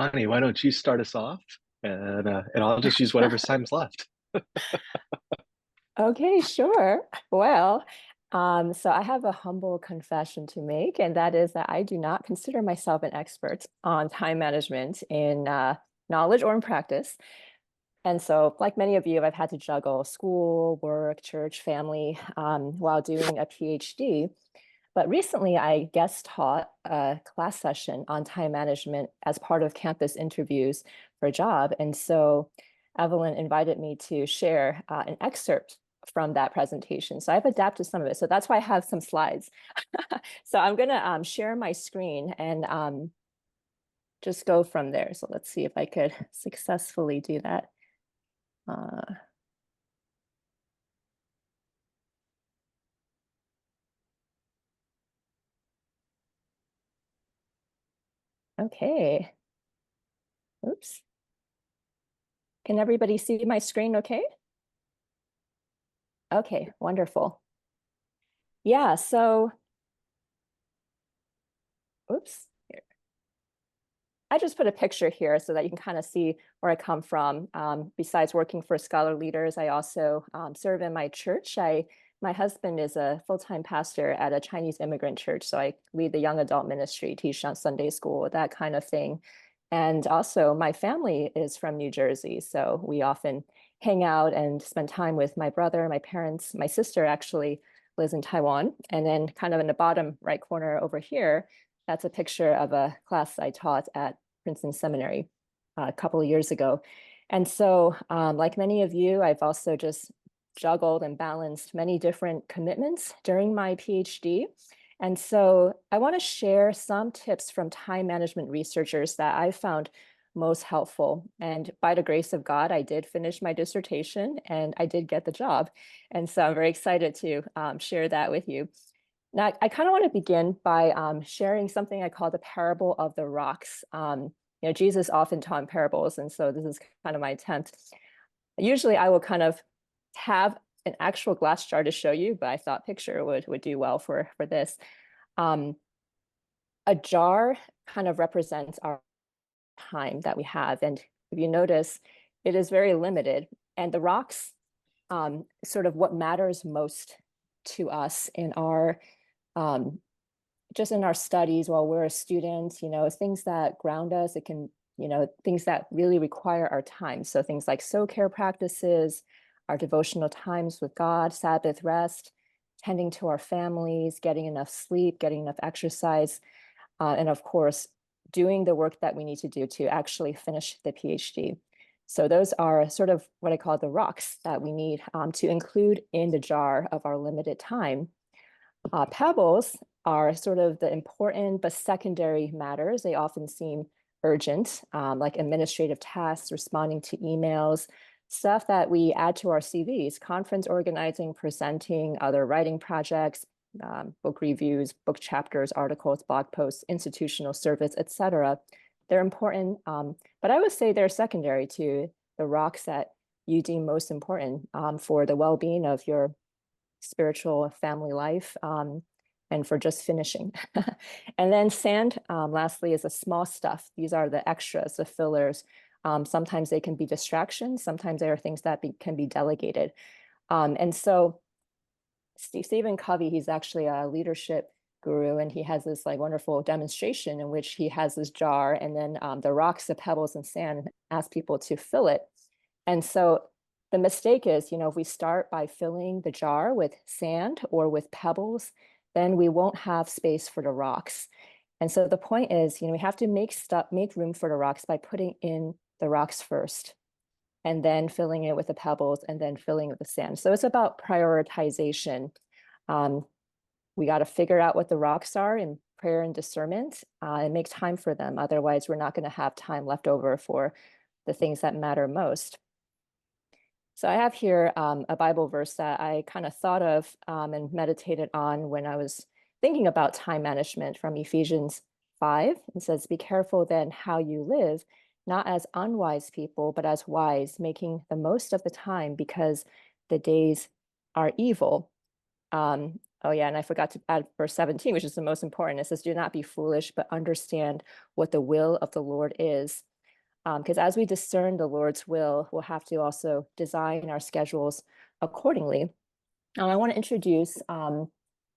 Connie, why don't you start us off and I'll just use whatever's time's left. Okay, sure. Well, so I have a humble confession to make, and that is that I do not consider myself an expert on time management in knowledge or in practice. And so, like many of you, I've had to juggle school, work, church, family while doing a PhD. But recently, I guest taught a class session on time management as part of campus interviews for a job. And so Evelyn invited me to share an excerpt from that presentation. So I've adapted some of it. So that's why I have some slides. So I'm going to share my screen and just go from there. So let's see if I could successfully do that. Uh, okay. Oops. Can everybody see my screen okay? Okay, wonderful. Yeah, so, oops. I just put a picture here so that you can kind of see where I come from. Besides working for Scholar Leaders, I also serve in my church. My husband is a full-time pastor at a Chinese immigrant church, so I lead the young adult ministry, teach on Sunday school, that kind of thing. And also, my family is from New Jersey, so we often hang out and spend time with my brother, my parents. My sister actually lives in Taiwan. And then, kind of in the bottom right corner over here, that's a picture of a class I taught at Princeton Seminary a couple of years ago. And so, like many of you, I've also just juggled and balanced many different commitments during my PhD. And so I want to share some tips from time management researchers that I found most helpful. And by the grace of God, I did finish my dissertation and I did get the job. And so I'm very excited to share that with you. Now, I kind of want to begin by sharing something I call the parable of the rocks. Jesus often taught in parables, and so this is kind of my attempt. Usually, I will kind of have an actual glass jar to show you, but I thought picture would do well for this. Um, a jar kind of represents our time that we have, and if you notice, it is very limited. And the rocks, sort of what matters most to us in our um, just in our studies while we're a student, things that ground us. It can, things that really require our time. So things like soul care practices, our devotional times with God, Sabbath rest, tending to our families, getting enough sleep, getting enough exercise, and of course, doing the work that we need to do to actually finish the PhD. So those are sort of what I call the rocks that we need to include in the jar of our limited time. Pebbles are sort of the important but secondary matters. They often seem urgent, like administrative tasks, responding to emails, stuff that we add to our CVs, conference organizing, presenting, other writing projects, book reviews, book chapters, articles, blog posts, institutional service, etc. They're important, but I would say they're secondary to the rocks that you deem most important for the well-being of your spiritual family life, and for just finishing. And then sand, lastly, is the small stuff. These are the extras, the fillers. Sometimes they can be distractions. Sometimes they are things that can be delegated. And so Stephen Covey, he's actually a leadership guru, and he has this like wonderful demonstration in which he has this jar and then the rocks, the pebbles, and sand, and asks people to fill it. And so the mistake is, if we start by filling the jar with sand or with pebbles, then we won't have space for the rocks. And so the point is, we have to make room for the rocks by putting in the rocks first, and then filling it with the pebbles, and then filling it with the sand. So it's about prioritization. Um, we got to figure out what the rocks are in prayer and discernment, and make time for them. Otherwise, we're not going to have time left over for the things that matter most. So I have here a Bible verse that I kind of thought of and meditated on when I was thinking about time management, from Ephesians 5. It says, "Be careful then how you live, not as unwise people, but as wise, making the most of the time because the days are evil." Oh yeah, and I forgot to add verse 17, which is the most important. It says, "Do not be foolish, but understand what the will of the Lord is." Because as we discern the Lord's will, we'll have to also design our schedules accordingly. Now, I want to introduce a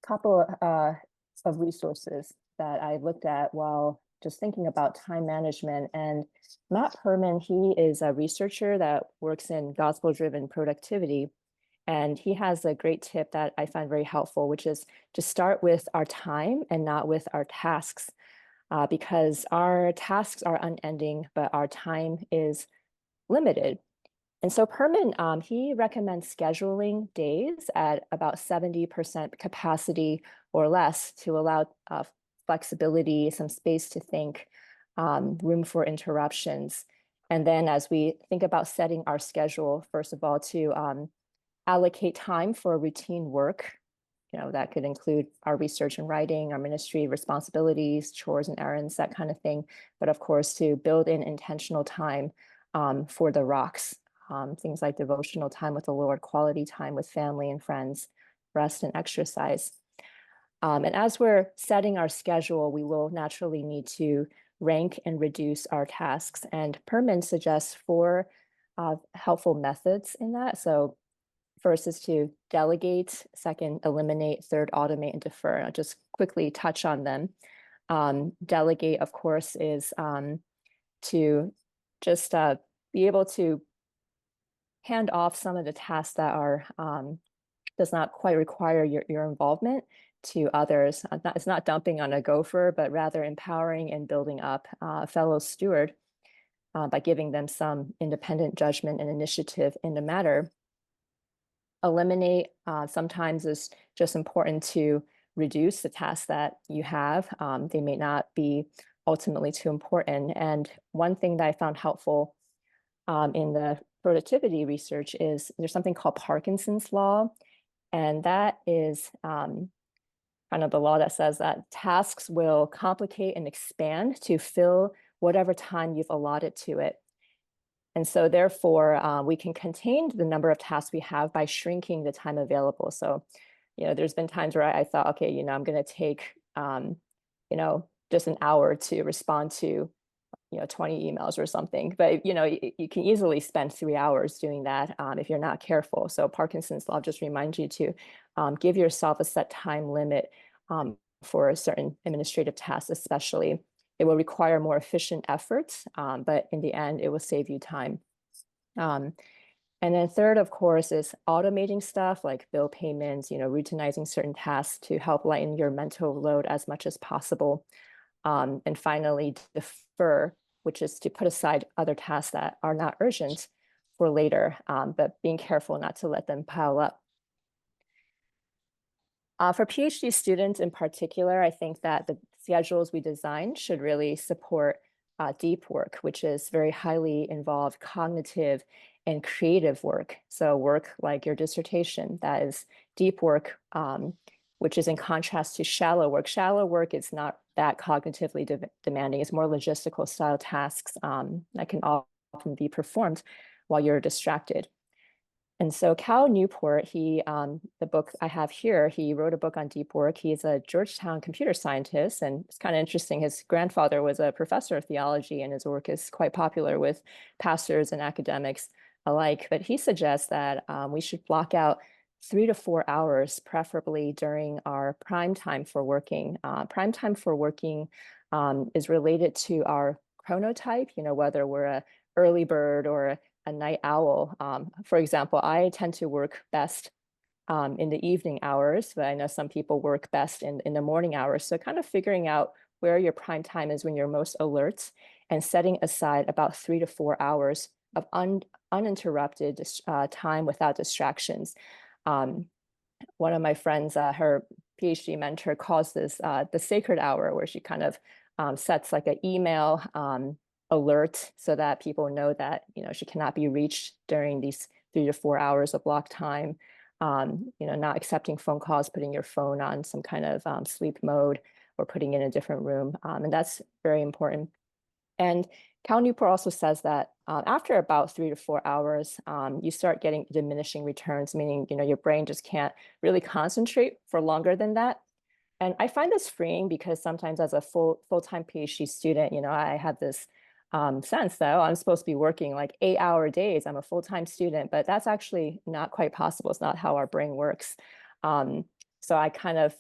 couple of resources that I looked at while just thinking about time management. And Matt Perman, he is a researcher that works in gospel-driven productivity. And he has a great tip that I find very helpful, which is to start with our time and not with our tasks, because our tasks are unending, but our time is limited. And so Perman, he recommends scheduling days at about 70% capacity or less to allow flexibility, some space to think, room for interruptions. And then as we think about setting our schedule, first of all, to allocate time for routine work. That could include our research and writing, our ministry responsibilities, chores and errands, that kind of thing. But of course, to build in intentional time for the rocks, things like devotional time with the Lord, quality time with family and friends, rest and exercise. And as we're setting our schedule, we will naturally need to rank and reduce our tasks. And Perman suggests 4 helpful methods in that. So first is to delegate, second, eliminate, third, automate, and defer. I'll just quickly touch on them. Delegate, of course, is to just be able to hand off some of the tasks that are does not quite require your involvement to others. It's not dumping on a gopher, but rather empowering and building up a fellow steward by giving them some independent judgment and initiative in the matter. Eliminate sometimes is just important to reduce the tasks that you have. They may not be ultimately too important. And one thing that I found helpful in the productivity research is there's something called Parkinson's law. And that is kind of the law that says that tasks will complicate and expand to fill whatever time you've allotted to it. And so therefore, we can contain the number of tasks we have by shrinking the time available. So, there's been times where I thought, okay, I'm going to take, just an hour to respond to, 20 emails or something. But, you can easily spend 3 hours doing that if you're not careful. So Parkinson's law just reminds you to give yourself a set time limit for a certain administrative tasks, especially. It will require more efficient efforts, but in the end, it will save you time. And then third, of course, is automating stuff like bill payments, routinizing certain tasks to help lighten your mental load as much as possible. And finally, defer, which is to put aside other tasks that are not urgent for later, but being careful not to let them pile up. For PhD students in particular, I think that the schedules we design should really support deep work, which is very highly involved cognitive and creative work. So work like your dissertation, that is deep work, which is in contrast to shallow work. Shallow work is not that cognitively demanding. It's more logistical style tasks that can often be performed while you're distracted. And so Cal Newport, the book I have here, he wrote a book on deep work. He's a Georgetown computer scientist, and it's kind of interesting. His grandfather was a professor of theology, and his work is quite popular with pastors and academics alike. But he suggests that we should block out 3 to 4 hours, preferably during our prime time for working. Prime time for working is related to our chronotype, whether we're an early bird or a night owl. For example, I tend to work best in the evening hours, but I know some people work best in the morning hours. So kind of figuring out where your prime time is when you're most alert and setting aside about 3 to 4 hours of uninterrupted time without distractions. One of my friends, her PhD mentor calls this the sacred hour, where she kind of sets like an email alert so that people know that she cannot be reached during these 3 to 4 hours of block time. Not accepting phone calls, putting your phone on some kind of sleep mode or putting it in a different room, and that's very important. And Cal Newport also says that after about 3 to 4 hours, you start getting diminishing returns, meaning your brain just can't really concentrate for longer than that. And I find this freeing because sometimes as a full-time PhD student, I have this sense that, oh, I'm supposed to be working like 8-hour days. I'm a full-time student, but that's actually not quite possible. It's not how our brain works. Um, so I kind of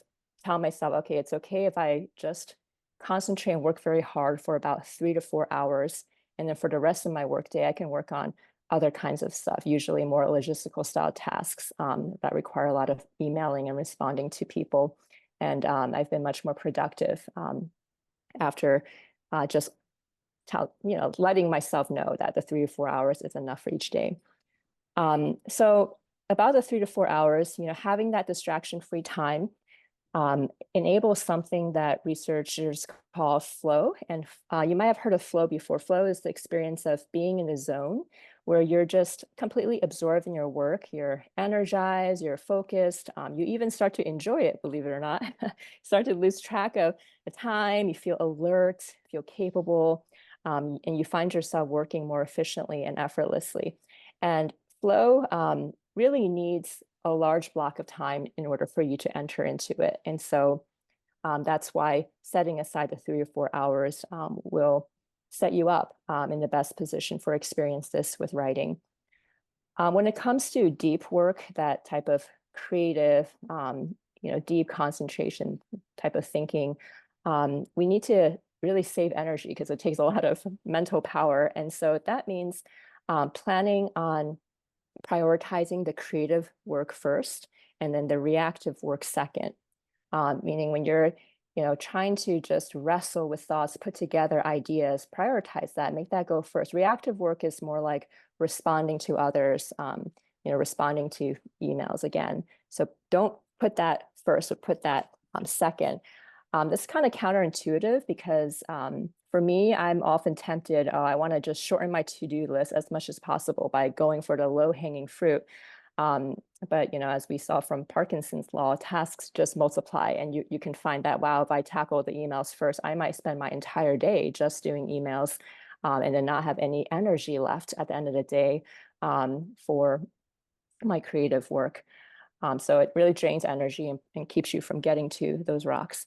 tell myself, okay, it's okay if I just concentrate and work very hard for about 3 to 4 hours. And then for the rest of my workday, I can work on other kinds of stuff, usually more logistical style tasks that require a lot of emailing and responding to people. And I've been much more productive after just letting myself know that the 3 to 4 hours is enough for each day. So about the 3 to 4 hours, having that distraction-free time enables something that researchers call flow. And you might have heard of flow before. Flow is the experience of being in a zone where you're just completely absorbed in your work. You're energized, you're focused. You even start to enjoy it, believe it or not. Start to lose track of the time. You feel alert, feel capable, and you find yourself working more efficiently and effortlessly. And flow really needs a large block of time in order for you to enter into it. And so that's why setting aside the 3 or 4 hours will set you up in the best position for experience this with writing. When it comes to deep work, that type of creative, deep concentration type of thinking, we need to really save energy because it takes a lot of mental power. And so that means planning on prioritizing the creative work first and then the reactive work second. Meaning when you're trying to just wrestle with thoughts, put together ideas, prioritize that, make that go first. Reactive work is more like responding to others, responding to emails again. So don't put that first, but put that second. This is kind of counterintuitive because for me, I'm often tempted, I want to just shorten my to-do list as much as possible by going for the low-hanging fruit. But as we saw from Parkinson's law, tasks just multiply, and you can find that, wow, if I tackle the emails first, I might spend my entire day just doing emails and then not have any energy left at the end of the day for my creative work. So it really drains energy and keeps you from getting to those rocks.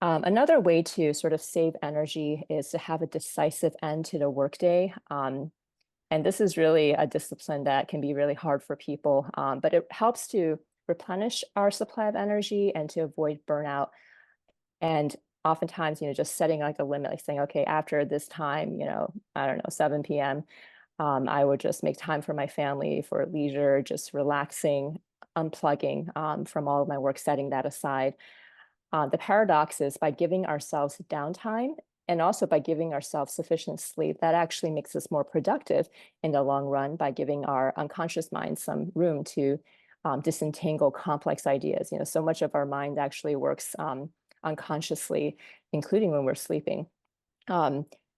Another way to sort of save energy is to have a decisive end to the workday. And this is really a discipline that can be really hard for people, but it helps to replenish our supply of energy and to avoid burnout. And oftentimes, just setting like a limit, like saying, okay, after this time, I don't know, 7 p.m., I would just make time for my family, for leisure, just relaxing, unplugging from all of my work, setting that aside. The paradox is by giving ourselves downtime and also by giving ourselves sufficient sleep, that actually makes us more productive in the long run by giving our unconscious mind some room to disentangle complex ideas. So much of our mind actually works unconsciously, including when we're sleeping.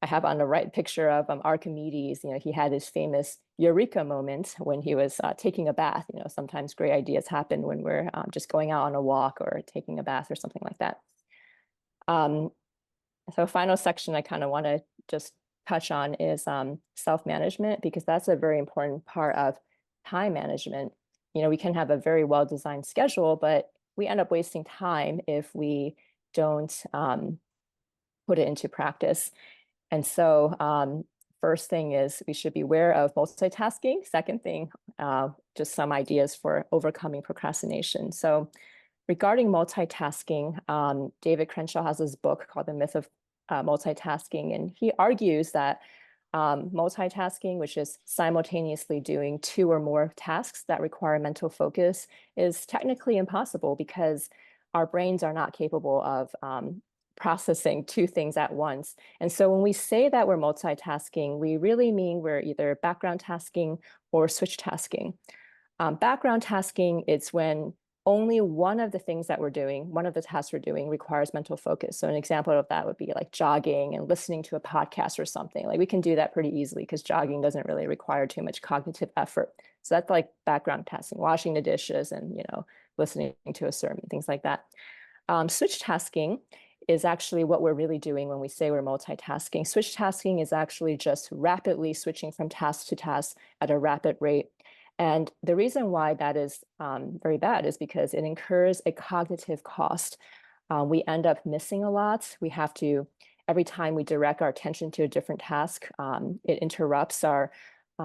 I have on the right picture of Archimedes. He had his famous eureka moment when he was taking a bath. Sometimes great ideas happen when we're just going out on a walk or taking a bath or something like that. So final section I kind of want to just touch on is self-management, because that's a very important part of time management. We can have a very well-designed schedule, but we end up wasting time if we don't put it into practice. And so first thing is we should be aware of multitasking. Second thing, just some ideas for overcoming procrastination. So regarding multitasking, David Crenshaw has this book called The Myth of Multitasking, and he argues that multitasking, which is simultaneously doing 2 or more tasks that require mental focus, is technically impossible because our brains are not capable of processing 2 things at once. And so when we say that we're multitasking, we really mean we're either background tasking or switch tasking. Background tasking is when only one of the things that we're doing, one of the tasks we're doing requires mental focus. So an example of that would be like jogging and listening to a podcast or something. Like we can do that pretty easily because jogging doesn't really require too much cognitive effort. So that's like background tasking, washing the dishes and, listening to a sermon, things like that. Switch tasking is actually what we're really doing when we say we're multitasking. Switch tasking is actually just rapidly switching from task to task at a rapid rate. And the reason why that is very bad is because it incurs a cognitive cost. We end up missing a lot. We have to every time we direct our attention to a different task, it interrupts our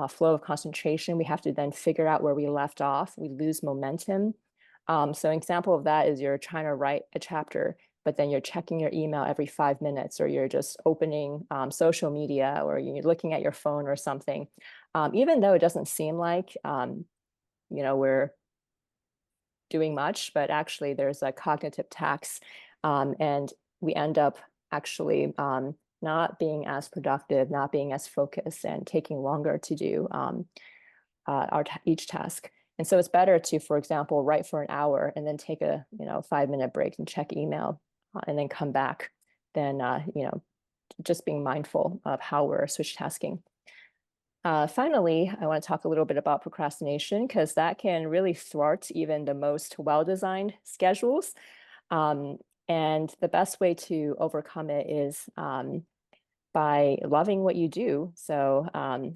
flow of concentration. We have to then figure out where we left off. We lose momentum. So an example of that is you're trying to write a chapter, but then you're checking your email every 5 minutes, or you're just opening social media, or you're looking at your phone or something. Even though it doesn't seem like we're doing much, but actually there's a cognitive tax, and we end up actually not being as productive, not being as focused, and taking longer to do each task. And so it's better to, for example, write for an hour and then take a 5-minute break and check email, and then come back, than just being mindful of how we're switch tasking. Finally, I want to talk a little bit about procrastination, because that can really thwart even the most well-designed schedules. And the best way to overcome it is by loving what you do. So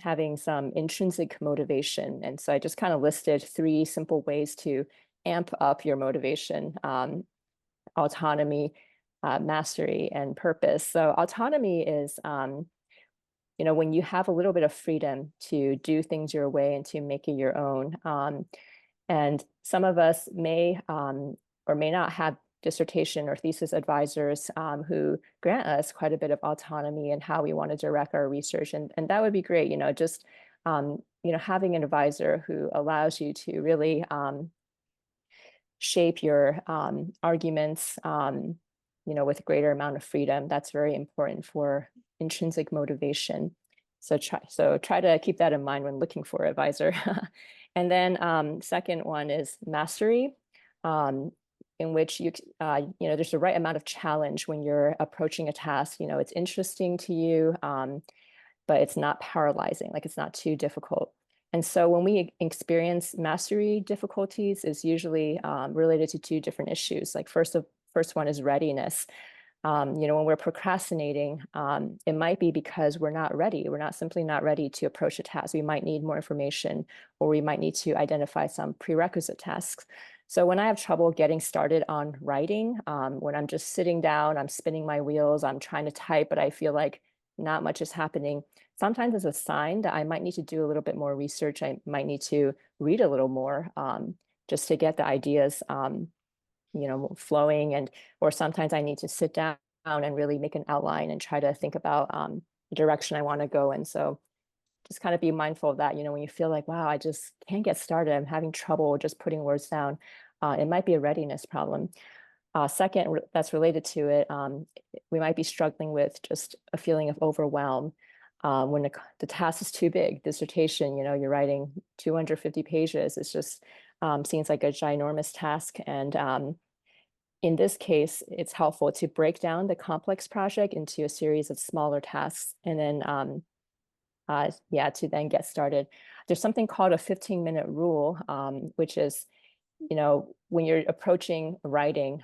having some intrinsic motivation. And so I just kind of listed 3 simple ways to amp up your motivation: autonomy, mastery, and purpose. So autonomy is when you have a little bit of freedom to do things your way and to make it your own. And some of us may or may not have dissertation or thesis advisors who grant us quite a bit of autonomy in how we want to direct our research. And that would be great, just having an advisor who allows you to really shape your arguments with a greater amount of freedom. That's very important for intrinsic motivation. So try to keep that in mind when looking for an advisor. And then second one is mastery, in which there's the right amount of challenge when you're approaching a task. It's interesting to you, but it's not paralyzing, like it's not too difficult. And so when we experience mastery difficulties, is usually related to 2 different issues. Like first one is readiness. When we're procrastinating, it might be because we're not ready. We're not simply not ready to approach a task. We might need more information, or we might need to identify some prerequisite tasks. So when I have trouble getting started on writing, when I'm just sitting down, I'm spinning my wheels, I'm trying to type, but I feel like not much is happening, sometimes it's a sign that I might need to do a little bit more research. I might need to read a little more, just to get the ideas flowing, or sometimes I need to sit down and really make an outline and try to think about the direction I want to go. And so just kind of be mindful of that, when you feel like, wow, I just can't get started, I'm having trouble just putting words down, it might be a readiness problem. Second, that's related to it, we might be struggling with just a feeling of overwhelm. When the task is too big, dissertation, you're writing 250 pages, it's just seems like a ginormous task. And in this case, it's helpful to break down the complex project into a series of smaller tasks, and then to then get started. There's something called a 15-minute rule, which is, when you're approaching writing,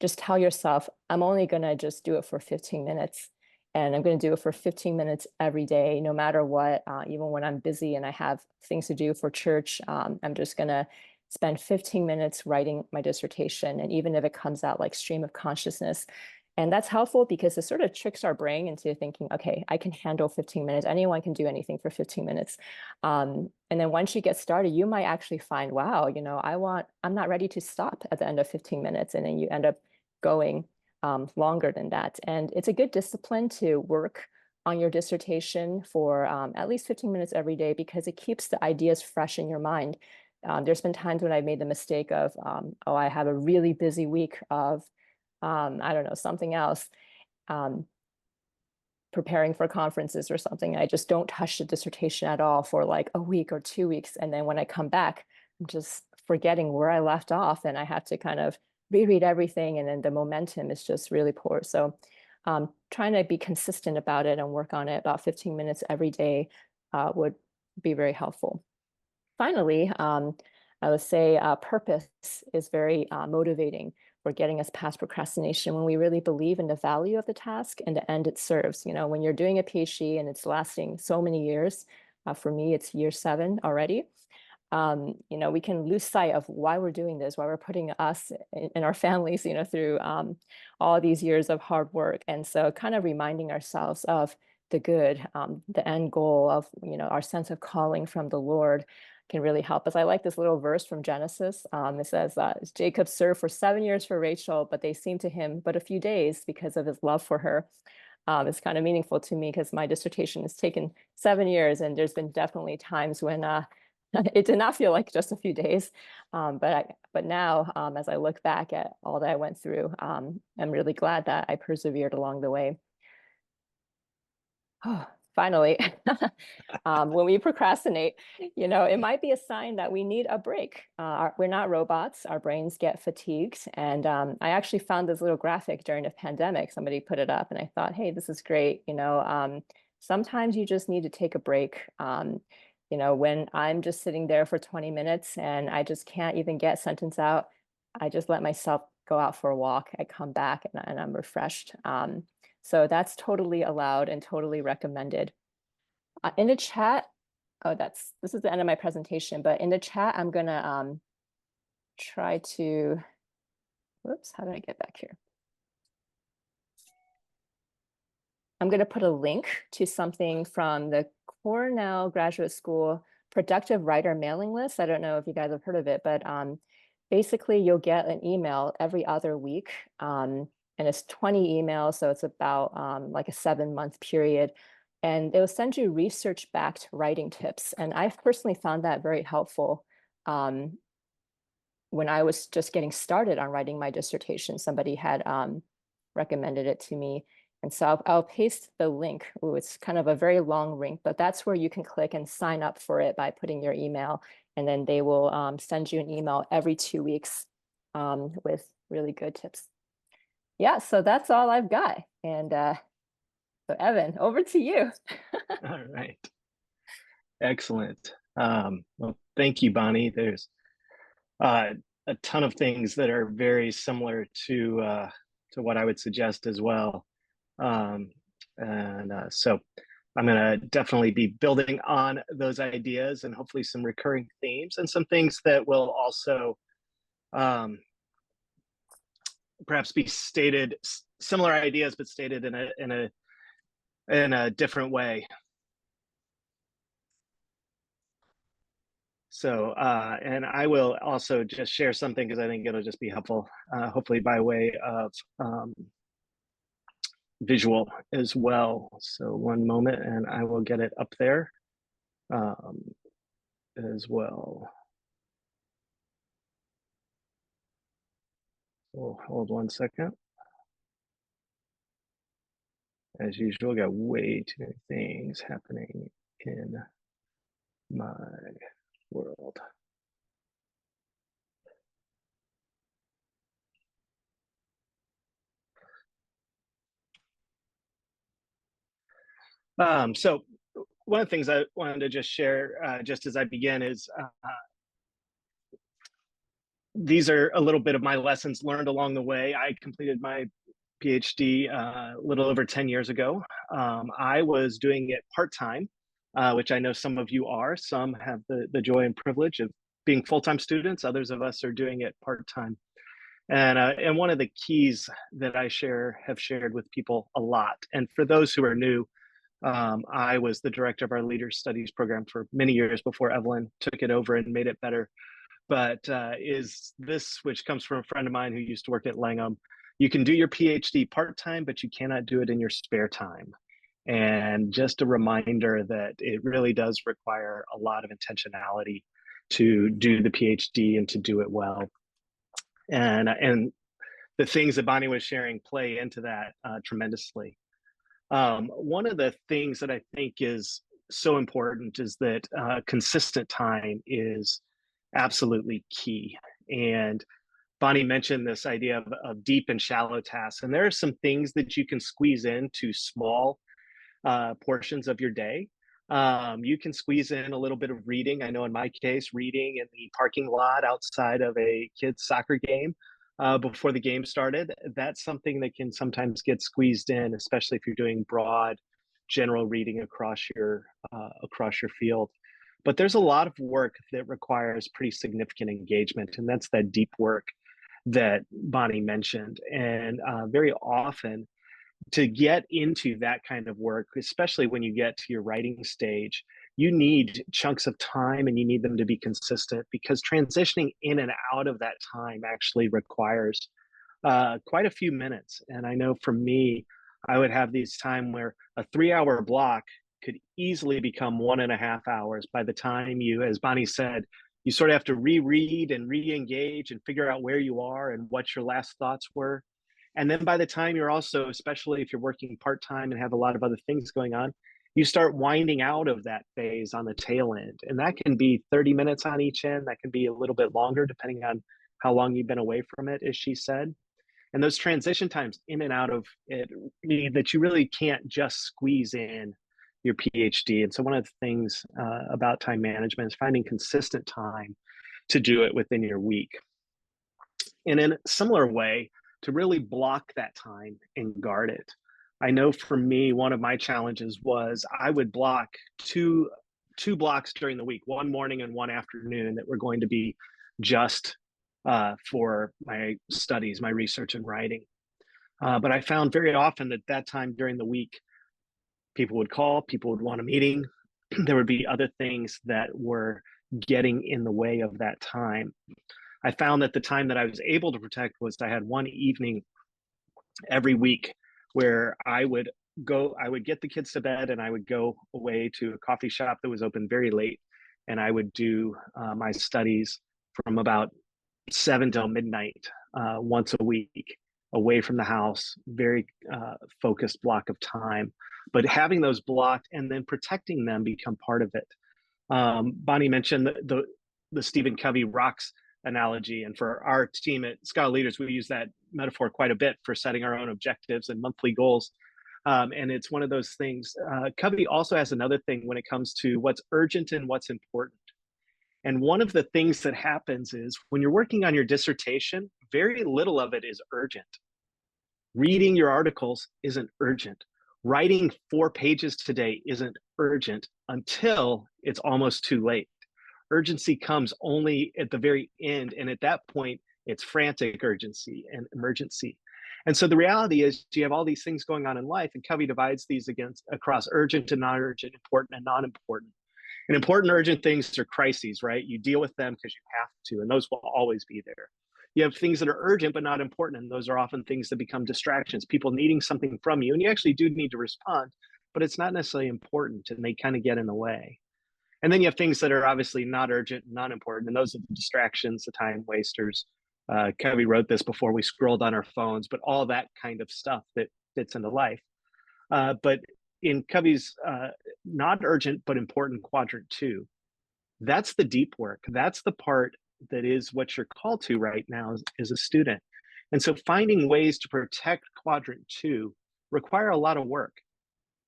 just tell yourself, I'm only going to just do it for 15 minutes. And I'm going to do it for 15 minutes every day, no matter what, even when I'm busy and I have things to do for church. I'm just going to spend 15 minutes writing my dissertation. And even if it comes out like stream of consciousness, and that's helpful because it sort of tricks our brain into thinking, okay, I can handle 15 minutes. Anyone can do anything for 15 minutes. And then once you get started, you might actually find, wow, I'm not ready to stop at the end of 15 minutes. And then you end up going longer than that. And it's a good discipline to work on your dissertation for at least 15 minutes every day, because it keeps the ideas fresh in your mind. There's been times when I've made the mistake of, I have a really busy week of, I don't know, something else, preparing for conferences or something. I just don't touch the dissertation at all for like a week or 2 weeks. And then when I come back, I'm just forgetting where I left off, and I have to kind of reread everything, and then the momentum is just really poor. So trying to be consistent about it and work on it about 15 minutes every day would be very helpful. Finally, I would say purpose is very motivating for getting us past procrastination when we really believe in the value of the task and the end it serves. When you're doing a PhD and it's lasting so many years, for me, it's year 7 already. we can lose sight of why we're doing this, why we're putting us and our families, through all these years of hard work. And so kind of reminding ourselves of the good, the end goal of, our sense of calling from the Lord can really help us. I like this little verse from Genesis. It says, Jacob served for 7 years for Rachel, but they seemed to him but a few days because of his love for her. It's kind of meaningful to me because my dissertation has taken 7 years, and there's been definitely times when it did not feel like just a few days. But now, as I look back at all that I went through, I'm really glad that I persevered along the way. Oh, finally, when we procrastinate, it might be a sign that we need a break. We're not robots. Our brains get fatigued. And I actually found this little graphic during the pandemic. Somebody put it up and I thought, hey, this is great. Sometimes you just need to take a break. When I'm just sitting there for 20 minutes and I just can't even get a sentence out, I just let myself go out for a walk. I come back and I'm refreshed. So that's totally allowed and totally recommended. In the chat, this is the end of my presentation, but in the chat, I'm gonna try to, whoops, how did I get back here? I'm gonna put a link to something from the Cornell Graduate School Productive Writer mailing list. I don't know if you guys have heard of it, but basically you'll get an email every other week. And it's 20 emails, so it's about like a 7-month period. And it will send you research-backed writing tips. And I've personally found that very helpful. When I was just getting started on writing my dissertation, somebody had recommended it to me. And so I'll paste the link. Ooh, it's kind of a very long link, but that's where you can click and sign up for it by putting your email. And then they will send you an email every 2 weeks with really good tips. Yeah, so that's all I've got. And so Evan, over to you. All right. Excellent. Well, thank you, Bonnie. There's a ton of things that are very similar to what I would suggest as well. So I'm going to definitely be building on those ideas and hopefully some recurring themes and some things that will also perhaps be stated, similar ideas, but stated in a different way. So, and I will also just share something because I think it'll just be helpful, hopefully by way of visual as well. So one moment and I will get it up there as well. So hold 1 second. As usual, got way too many things happening in my world. So one of the things I wanted to just share just as I begin is these are a little bit of my lessons learned along the way. I completed my PhD a little over 10 years ago. I was doing it part-time, which I know some of you are. Some have the joy and privilege of being full-time students. Others of us are doing it part-time. And one of the keys that I have shared with people a lot, and for those who are new, I was the director of our Leaders Studies program for many years before Evelyn took it over and made it better. But is this, which comes from a friend of mine who used to work at Langham, you can do your PhD part-time, but you cannot do it in your spare time. And just a reminder that it really does require a lot of intentionality to do the PhD and to do it well. And the things that Bonnie was sharing play into that tremendously. One of the things that I think is so important is that consistent time is absolutely key. And Bonnie mentioned this idea of deep and shallow tasks. And there are some things that you can squeeze into small portions of your day. You can squeeze in a little bit of reading. I know in my case, reading in the parking lot outside of a kid's soccer game before the game started. That's something that can sometimes get squeezed in, especially if you're doing broad general reading across your field. But there's a lot of work that requires pretty significant engagement, and that's that deep work that Bonnie mentioned. And very often, to get into that kind of work, especially when you get to your writing stage, you need chunks of time and you need them to be consistent, because transitioning in and out of that time actually requires quite a few minutes. And I know for me, I would have these time where a 3 hour block could easily become 1.5 hours by the time you, as Bonnie said, you sort of have to reread and re-engage and figure out where you are and what your last thoughts were. And then by the time you're also, especially if you're working part-time and have a lot of other things going on, you start winding out of that phase on the tail end. And that can be 30 minutes on each end. That can be a little bit longer depending on how long you've been away from it, as she said. And those transition times in and out of it mean that you really can't just squeeze in your PhD. And so one of the things about time management is finding consistent time to do it within your week. And in a similar way, to really block that time and guard it. I know for me, one of my challenges was I would block two blocks during the week, one morning and one afternoon, that were going to be just for my studies, my research and writing. But I found very often that that time during the week, people would call, people would want a meeting. There would be other things that were getting in the way of that time. I found that the time that I was able to protect was I had one evening every week where I would get the kids to bed and I would go away to a coffee shop that was open very late. And I would do my studies from about 7 till midnight once a week, away from the house, very focused block of time. But having those blocked and then protecting them become part of it. Bonnie mentioned the Stephen Covey rocks analogy. And for our team at Scholar Leaders, we use that metaphor quite a bit for setting our own objectives and monthly goals. And it's one of those things. Covey also has another thing when it comes to what's urgent and what's important. And one of the things that happens is when you're working on your dissertation, very little of it is urgent. Reading your articles isn't urgent. Writing 4 pages today isn't urgent until it's almost too late. Urgency comes only at the very end. And at that point, it's frantic urgency and emergency. And so the reality is you have all these things going on in life, and Covey divides these across urgent and non-urgent, important and non-important. And important urgent things are crises, right? You deal with them because you have to, and those will always be there. You have things that are urgent but not important, and those are often things that become distractions, people needing something from you, and you actually do need to respond, but it's not necessarily important, and they kind of get in the way. And then you have things that are obviously not urgent, not important, and those are the distractions, the time wasters. Covey wrote this before we scrolled on our phones, but all that kind of stuff that fits into life. But in Covey's not urgent but important quadrant 2, that's the deep work. That's the part that is what you're called to right now as a student. And so finding ways to protect quadrant 2 require a lot of work,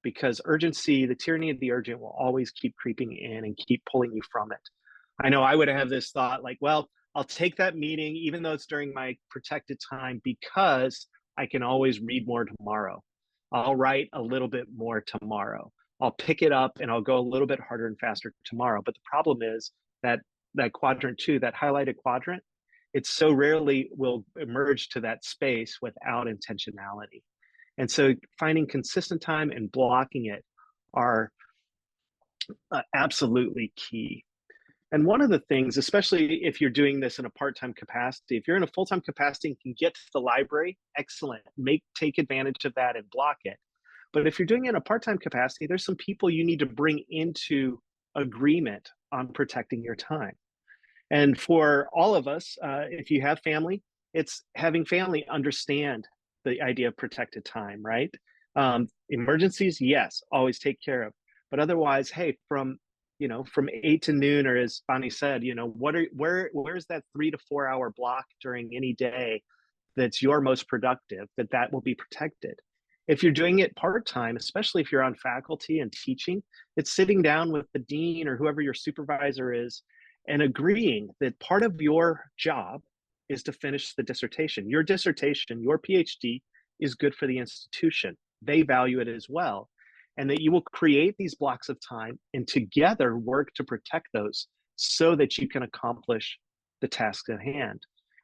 because urgency, the tyranny of the urgent, will always keep creeping in and keep pulling you from it. I know I would have this thought like, well, I'll take that meeting, even though it's during my protected time, because I can always read more tomorrow. I'll write a little bit more tomorrow. I'll pick it up and I'll go a little bit harder and faster tomorrow. But the problem is that quadrant 2, that highlighted quadrant, it so rarely will emerge to that space without intentionality. And so finding consistent time and blocking it are absolutely key. And one of the things, especially if you're doing this in a part-time capacity, if you're in a full-time capacity and can get to the library, excellent. Take advantage of that and block it. But if you're doing it in a part-time capacity, there's some people you need to bring into agreement on protecting your time. And for all of us, if you have family, it's having family understand the idea of protected time, right? Emergencies, yes, always take care of. But otherwise, hey, from 8 to noon, or as Bonnie said, where's that 3 to 4 hour block during any day that's your most productive, that will be protected. If you're doing it part-time, especially if you're on faculty and teaching, it's sitting down with the dean or whoever your supervisor is and agreeing that part of your job is to finish the dissertation. Your dissertation, your PhD, is good for the institution. They value it as well. and that you will create these blocks of time and together work to protect those so that you can accomplish the task at hand.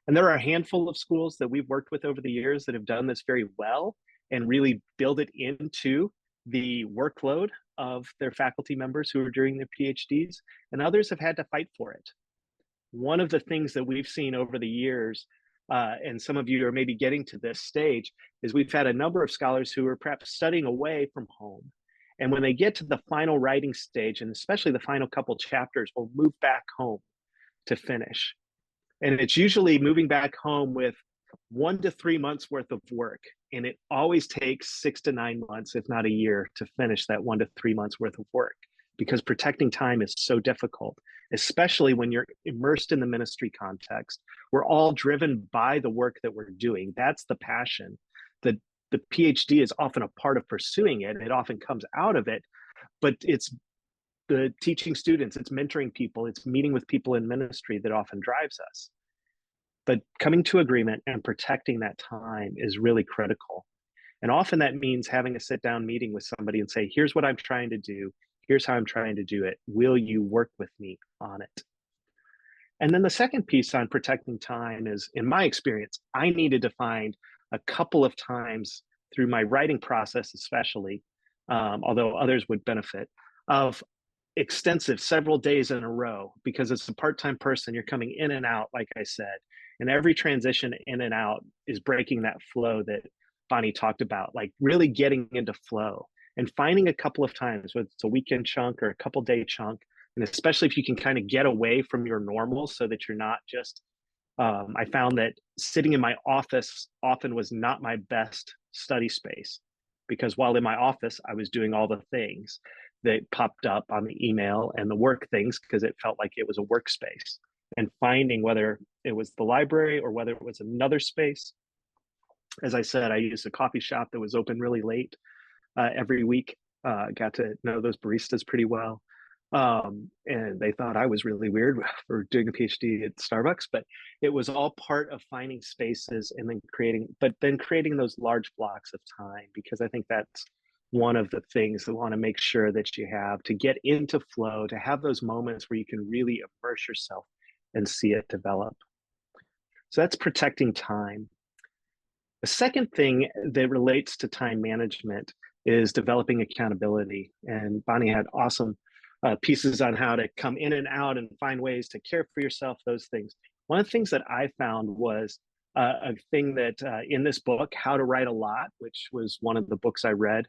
And there are a handful of schools that we've worked with over the years that have done this very well and really build it into the workload of their faculty members who are doing their PhDs, and others have had to fight for it. One of the things that we've seen over the years, and some of you are maybe getting to this stage, is we've had a number of scholars who are perhaps studying away from home. And when they get to the final writing stage, and especially the final couple chapters, will move back home to finish. And it's usually moving back home with 1 to 3 months worth of work. And it always takes 6 to 9 months, if not a year, to finish that 1 to 3 months worth of work, because protecting time is so difficult, especially when you're immersed in the ministry context. We're all driven by the work that we're doing. That's the passion. The PhD is often a part of pursuing it. It often comes out of it, but it's the teaching students, it's mentoring people, it's meeting with people in ministry that often drives us. But coming to agreement and protecting that time is really critical. And often that means having a sit down meeting with somebody and say, here's what I'm trying to do. Here's how I'm trying to do it. Will you work with me on it? And then the second piece on protecting time is, in my experience, I needed to find a couple of times through my writing process, especially, although others would benefit, of extensive several days in a row, because as a part-time person, you're coming in and out, like I said, and every transition in and out is breaking that flow that Bonnie talked about, like really getting into flow and finding a couple of times, whether it's a weekend chunk or a couple day chunk, and especially if you can kind of get away from your normal so that you're not just, I found that sitting in my office often was not my best study space, because while in my office, I was doing all the things that popped up on the email and the work things, because it felt like it was a workspace. And finding whether it was the library or whether it was another space. As I said, I used a coffee shop that was open really late every week. Got to know those baristas pretty well. And they thought I was really weird for doing a PhD at Starbucks, but it was all part of finding spaces and then creating those large blocks of time, because I think that's one of the things that want to make sure that you have to get into flow, to have those moments where you can really immerse yourself and see it develop. So that's protecting time. The second thing that relates to time management is developing accountability. And Bonnie had awesome pieces on how to come in and out and find ways to care for yourself, those things. One of the things that I found was a thing that in this book, How to Write a Lot, which was one of the books I read,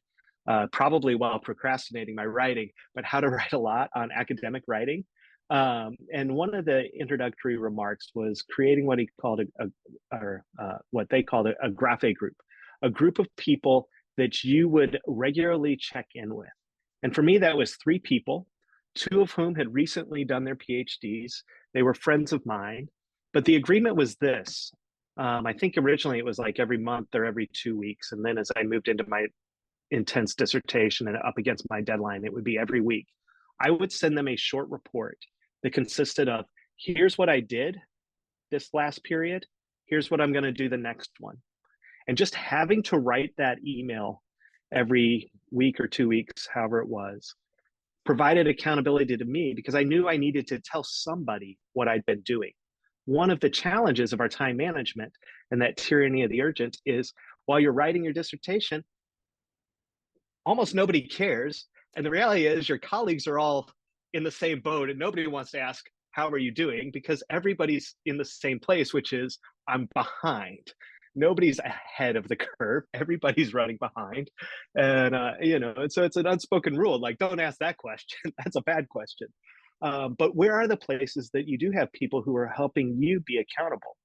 probably while procrastinating my writing, but How to Write a Lot on academic writing. And one of the introductory remarks was creating what he called what they called a graphe group, a group of people that you would regularly check in with. And for me, that was 3 people, 2 of whom had recently done their PhDs. They were friends of mine, but the agreement was this. I think originally it was like every month or every 2 weeks. And then as I moved into my intense dissertation and up against my deadline, it would be every week. I would send them a short report that consisted of, here's what I did this last period, here's what I'm going to do the next one. And just having to write that email every week or 2 weeks, however it was, provided accountability to me, because I knew I needed to tell somebody what I'd been doing. One of the challenges of our time management and that tyranny of the urgent is, while you're writing your dissertation, almost nobody cares. And the reality is your colleagues are all in the same boat and nobody wants to ask, how are you doing? Because everybody's in the same place, which is, I'm behind. Nobody's ahead of the curve. Everybody's running behind. And, and so it's an unspoken rule, like, don't ask that question. That's a bad question. But where are the places that you do have people who are helping you be accountable?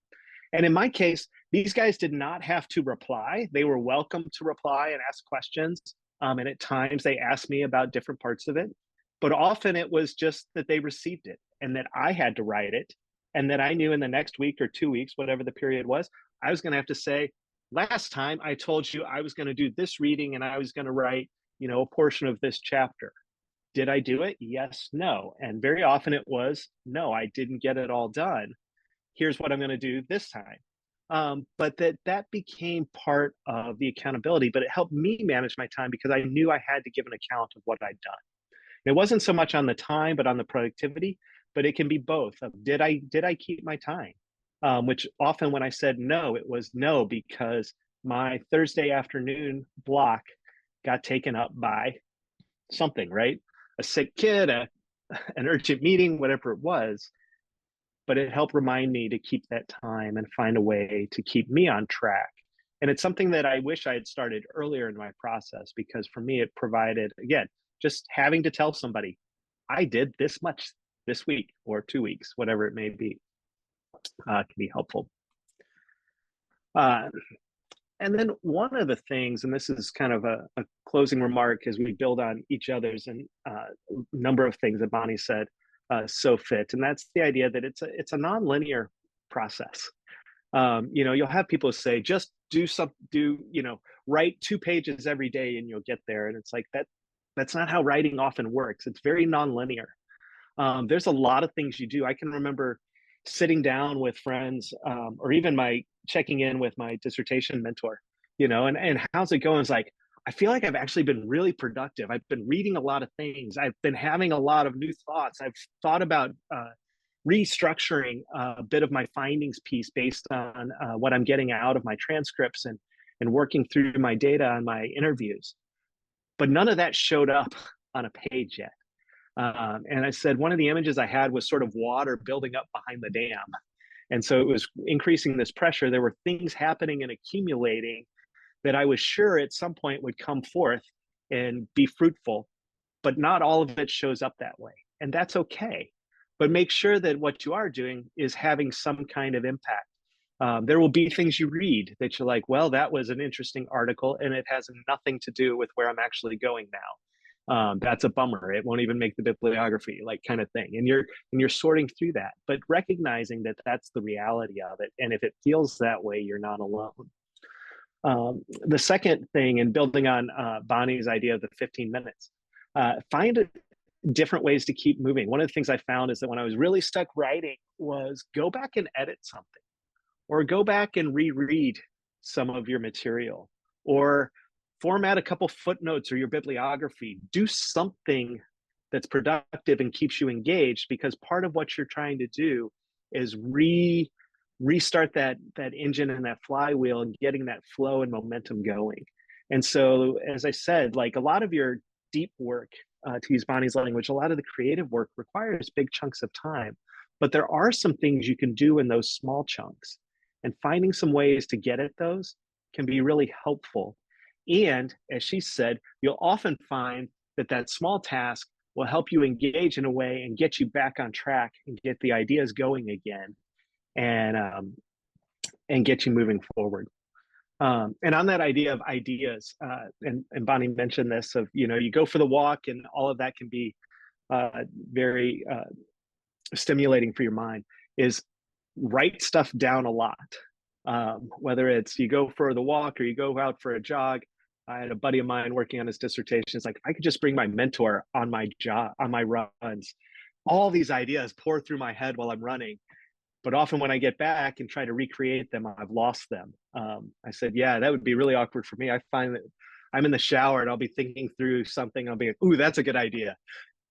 And in my case, these guys did not have to reply. They were welcome to reply and ask questions. And at times they asked me about different parts of it, but often it was just that they received it and that I had to write it. And that I knew in the next week or 2 weeks, whatever the period was, I was going to have to say, last time I told you I was going to do this reading and I was going to write, a portion of this chapter. Did I do it? Yes, no. And very often it was, no, I didn't get it all done. Here's what I'm going to do this time. But that became part of the accountability, but it helped me manage my time because I knew I had to give an account of what I'd done. And it wasn't so much on the time, but on the productivity, but it can be both. Did I keep my time? Which often when I said no, it was no because my Thursday afternoon block got taken up by something, right? A sick kid, an urgent meeting, whatever it was. But it helped remind me to keep that time and find a way to keep me on track. And it's something that I wish I had started earlier in my process because for me, it provided, again, just having to tell somebody, I did this much this week or 2 weeks, whatever it may be, can be helpful. Uh, and then one of the things, and this is kind of a closing remark as we build on each other's and number of things that Bonnie said so fit, and that's the idea that it's a nonlinear process. You'll have people say, just write 2 pages every day and you'll get there. And it's like that's not how writing often works. It's very nonlinear. There's a lot of things you do. I can remember sitting down with friends, or even my checking in with my dissertation mentor, and how's it going? It's like, I feel like I've actually been really productive. I've been reading a lot of things. I've been having a lot of new thoughts. I've thought about restructuring a bit of my findings piece based on what I'm getting out of my transcripts and working through my data on my interviews. But none of that showed up on a page yet. And I said, one of the images I had was sort of water building up behind the dam. And so it was increasing this pressure. There were things happening and accumulating that I was sure at some point would come forth and be fruitful, but not all of it shows up that way. And that's okay. But make sure that what you are doing is having some kind of impact. There will be things you read that you're like, well, that was an interesting article and it has nothing to do with where I'm actually going now. That's a bummer. It won't even make the bibliography, like kind of thing. And you're sorting through that, but recognizing that that's the reality of it. And if it feels that way, you're not alone. The second thing, and building on Bonnie's idea of the 15 minutes, find different ways to keep moving. One of the things I found is that when I was really stuck writing was go back and edit something, or go back and reread some of your material, or format a couple footnotes or your bibliography. Do something that's productive and keeps you engaged, because part of what you're trying to do is restart that engine and that flywheel and getting that flow and momentum going. And so, as I said, like a lot of your deep work, to use Bonnie's language, a lot of the creative work requires big chunks of time, but there are some things you can do in those small chunks, and finding some ways to get at those can be really helpful. And as she said, you'll often find that that small task will help you engage in a way and get you back on track and get the ideas going again, and get you moving forward. And on that idea of ideas, and Bonnie mentioned this of, you go for the walk and all of that can be very stimulating for your mind, is write stuff down a lot. Whether it's you go for the walk or you go out for a jog. I had a buddy of mine working on his dissertation. It's like, if I could just bring my mentor on my runs, all these ideas pour through my head while I'm running. But often when I get back and try to recreate them, I've lost them. I said, yeah, that would be really awkward for me. I find that I'm in the shower and I'll be thinking through something. I'll be like, ooh, that's a good idea.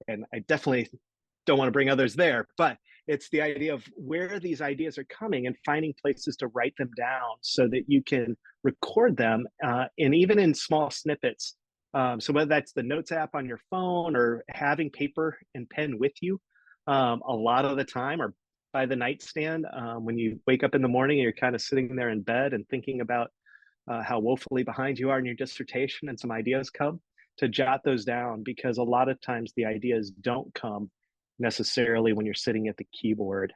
And I definitely don't want to bring others there, but it's the idea of where these ideas are coming and finding places to write them down so that you can record them, and even in small snippets. So whether that's the notes app on your phone or having paper and pen with you, a lot of the time, or by the nightstand, when you wake up in the morning and you're kind of sitting there in bed and thinking about how woefully behind you are in your dissertation, and some ideas come, to jot those down, because a lot of times the ideas don't come necessarily when you're sitting at the keyboard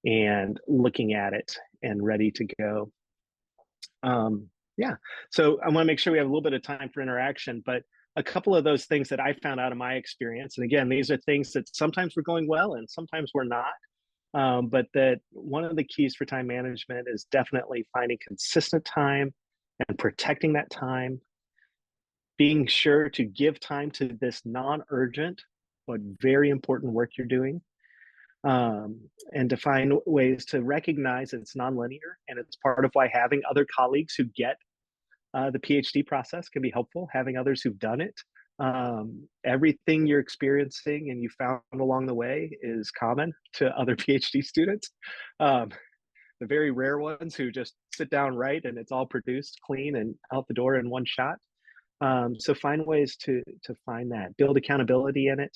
and looking at it and ready to go. Yeah, so I want to make sure we have a little bit of time for interaction, but a couple of those things that I found out of my experience, and again, these are things that sometimes we're going well and sometimes we're not, but that one of the keys for time management is definitely finding consistent time and protecting that time, being sure to give time to this non-urgent but very important work you're doing, and to find ways to recognize it's nonlinear, and it's part of why having other colleagues who get the PhD process can be helpful, having others who've done it. Everything you're experiencing and you found along the way is common to other PhD students. Um, the very rare ones who just sit down, write, and it's all produced clean and out the door in one shot. So find ways to find that, build accountability in it,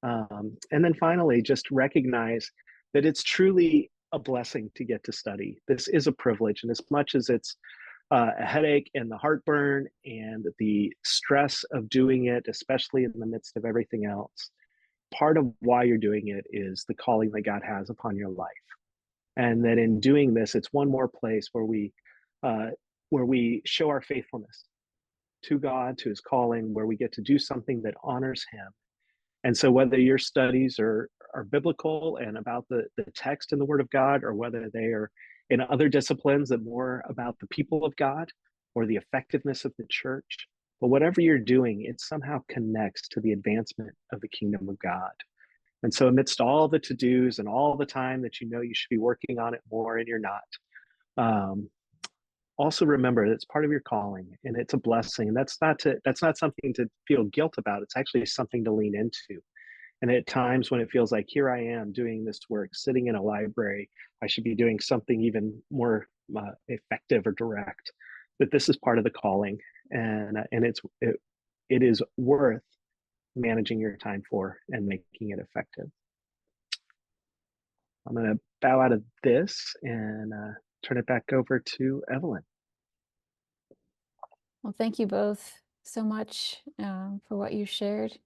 and then finally just recognize that it's truly a blessing to get to study. This is a privilege, and as much as it's a headache and the heartburn and the stress of doing it, especially in the midst of everything else, part of why you're doing it is the calling that God has upon your life, and that in doing this, it's one more place uh, where we show our faithfulness to God, to His calling, where we get to do something that honors Him. And so, whether your studies are biblical and about the text and the Word of God, or whether they are in other disciplines that more about the people of God or the effectiveness of the church, but whatever you're doing, it somehow connects to the advancement of the kingdom of God. And so, amidst all the to dos and all the time that you know you should be working on it more and you're not, um, also remember that it's part of your calling and it's a blessing. And that's not something to feel guilt about. It's actually something to lean into. And at times when it feels like, here I am doing this work, sitting in a library, I should be doing something even more effective or direct, that this is part of the calling, and it is worth managing your time for and making it effective. I'm going to bow out of this and turn it back over to Evelyn. Well, thank you both so much for what you shared.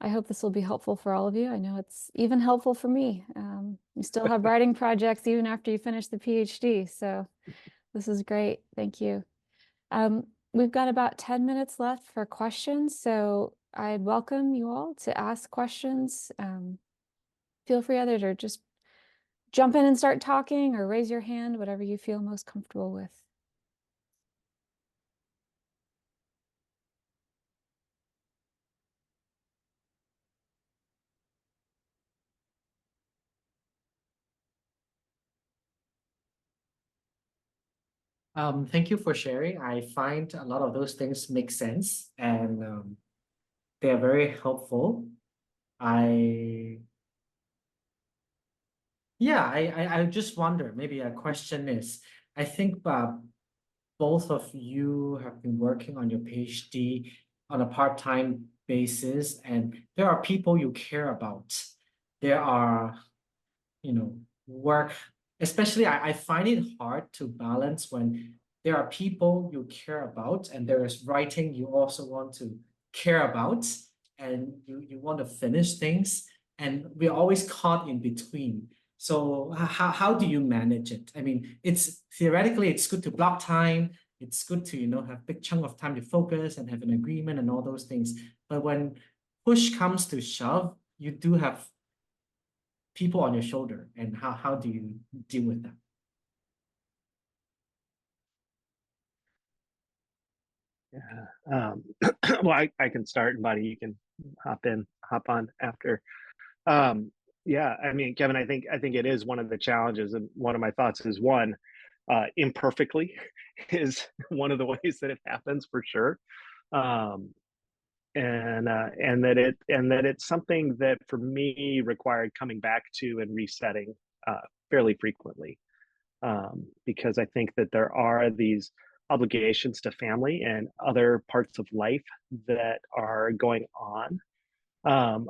I hope this will be helpful for all of you. I know it's even helpful for me. You still have writing projects even after you finish the PhD. So this is great. Thank you. We've got about 10 minutes left for questions. So I'd welcome you all to ask questions. Feel free either to just jump in and start talking or raise your hand, whatever you feel most comfortable with. Thank you for sharing. I find a lot of those things make sense and they are very helpful. I Yeah, I just wonder, maybe a question is, I think both of you have been working on your PhD on a part-time basis, and there are people you care about. There are, work, especially I find it hard to balance when there are people you care about and there is writing you also want to care about, and you want to finish things, and we're always caught in between. So how do you manage it? I mean, it's theoretically it's good to block time. It's good to, have big chunk of time to focus and have an agreement and all those things. But when push comes to shove, you do have people on your shoulder, and how do you deal with that? Yeah. Well, I can start, and Buddy, you can hop on after. Um, yeah, I mean, Kevin, I think it is one of the challenges, and one of my thoughts is one, imperfectly is one of the ways that it happens for sure. Um, and that it's something that for me required coming back to and resetting fairly frequently, because I think that there are these obligations to family and other parts of life that are going on. um,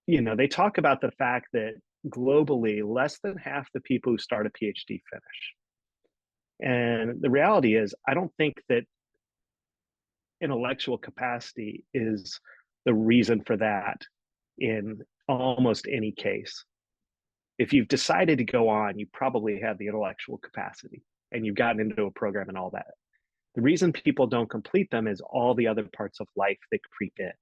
they talk about the fact that globally less than half the people who start a PhD finish, and the reality is I don't think that intellectual capacity is the reason for that in almost any case. If you've decided to go on, you probably have the intellectual capacity and you've gotten into a program and all that. The reason people don't complete them is all the other parts of life that creep in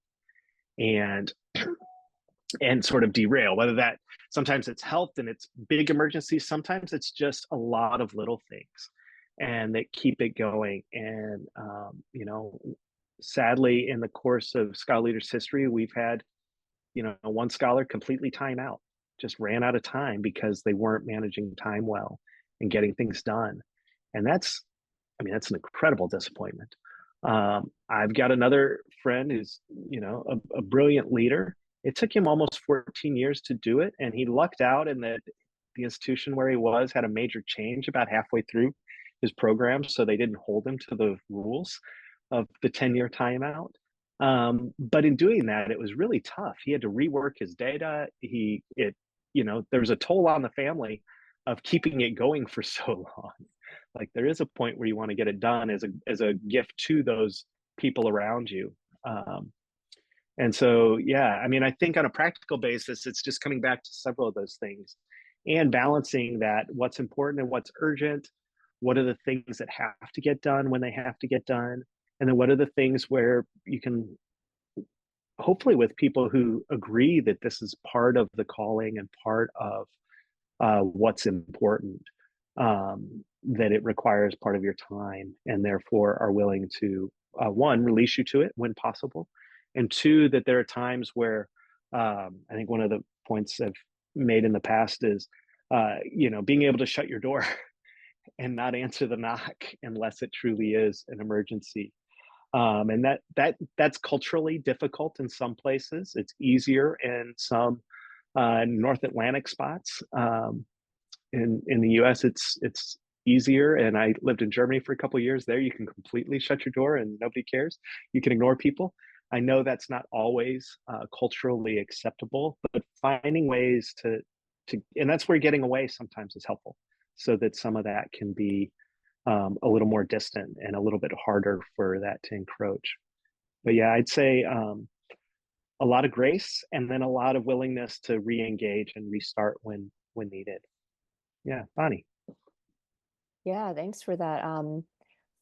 and sort of derail, whether that sometimes it's health and it's big emergencies, sometimes it's just a lot of little things and that keep it going. And sadly, in the course of Scholar Leaders history, we've had one scholar completely time out just ran out of time because they weren't managing time well and getting things done. And that's, I mean, that's an incredible disappointment. I've got another friend who's, you know, a brilliant leader. It took him almost 14 years to do it, and he lucked out in that the institution where he was had a major change about halfway through his program, so they didn't hold him to the rules of the 10-year timeout. But in doing that, it was really tough. He had to rework his data. You know, there was a toll on the family of keeping it going for so long. Like there is a point where you want to get it done as a gift to those people around you. And so, yeah, I mean, I think on a practical basis, it's just coming back to several of those things and balancing that what's important and what's urgent. What are the things that have to get done when they have to get done? And then what are the things where you can, hopefully with people who agree that this is part of the calling and part of what's important, that it requires part of your time and therefore are willing to, one, release you to it when possible. And two, that there are times where I think one of the points I've made in the past is, you know, being able to shut your door and not answer the knock unless it truly is an emergency. And that's culturally difficult in some places. It's easier in some North Atlantic spots. In the U.S., it's easier. And I lived in Germany for a couple of years. There, you can completely shut your door and nobody cares. You can ignore people. I know that's not always culturally acceptable, but finding ways to, and that's where getting away sometimes is helpful, so that some of that can be a little more distant and a little bit harder for that to encroach. But yeah, I'd say a lot of grace and then a lot of willingness to re-engage and restart when needed. Yeah, Bonnie. Yeah, thanks for that.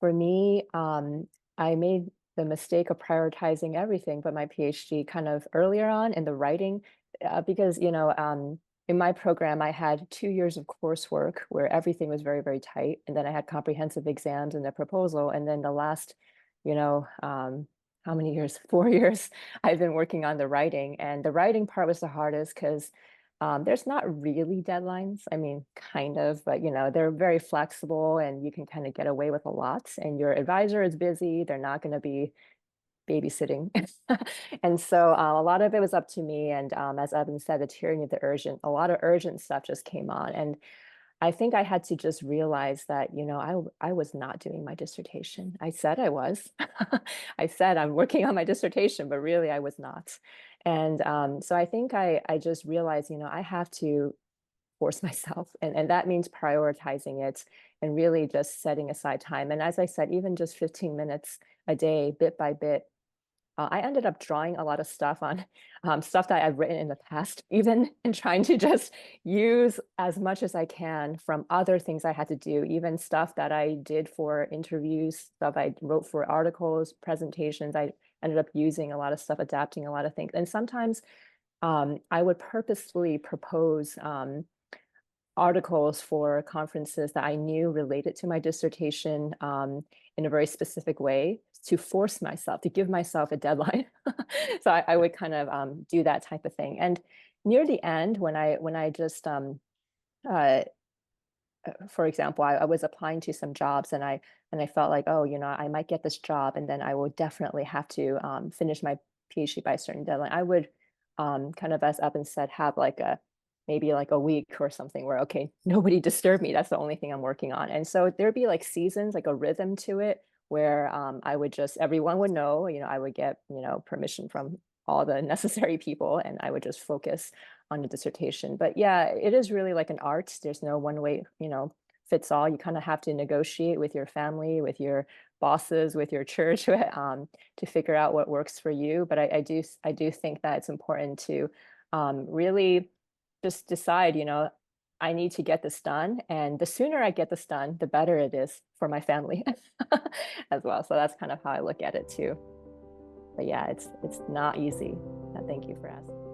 For me, I made the mistake of prioritizing everything but my PhD kind of earlier on in the writing, because, you know, in my program, I had 2 years of coursework where everything was very, very tight. And then I had comprehensive exams and the proposal. And then the last, you know, how many years? 4 years, I've been working on the writing. And the writing part was the hardest because there's not really deadlines. I mean, kind of, but you know, they're very flexible and you can kind of get away with a lot. And your advisor is busy. They're not going to be babysitting. And so a lot of it was up to me. And as Evan said, the tyranny of the urgent, a lot of urgent stuff just came on. And I think I had to just realize that, you know, I was not doing my dissertation. I said I was. I said I'm working on my dissertation, but really I was not. And so I think I just realized, you know, I have to force myself. And that means prioritizing it and really just setting aside time. And as I said, even just 15 minutes a day, bit by bit, I ended up drawing a lot of stuff on stuff that I've written in the past, even in trying to just use as much as I can from other things I had to do, even stuff that I did for interviews, stuff I wrote for articles, presentations. I ended up using a lot of stuff, adapting a lot of things. And sometimes I would purposefully propose articles for conferences that I knew related to my dissertation in a very specific way to force myself, to give myself a deadline. So I would kind of do that type of thing. And near the end, when I just, for example, I was applying to some jobs and I felt like, oh, you know, I might get this job and then I will definitely have to finish my PhD by a certain deadline. I would kind of, as Evan said, have like maybe like a week or something where, okay, nobody disturb me. That's the only thing I'm working on. And so there'd be like seasons, like a rhythm to it where I would just, everyone would know, you know, I would get, you know, permission from all the necessary people and I would just focus on the dissertation. But yeah, it is really like an art. There's no one way, you know, fits all. You kind of have to negotiate with your family, with your bosses, with your church to figure out what works for you. But I do think that it's important to really just decide, you know, I need to get this done. And the sooner I get this done, the better it is for my family as well. So that's kind of how I look at it too. But yeah, it's not easy. Thank you for asking.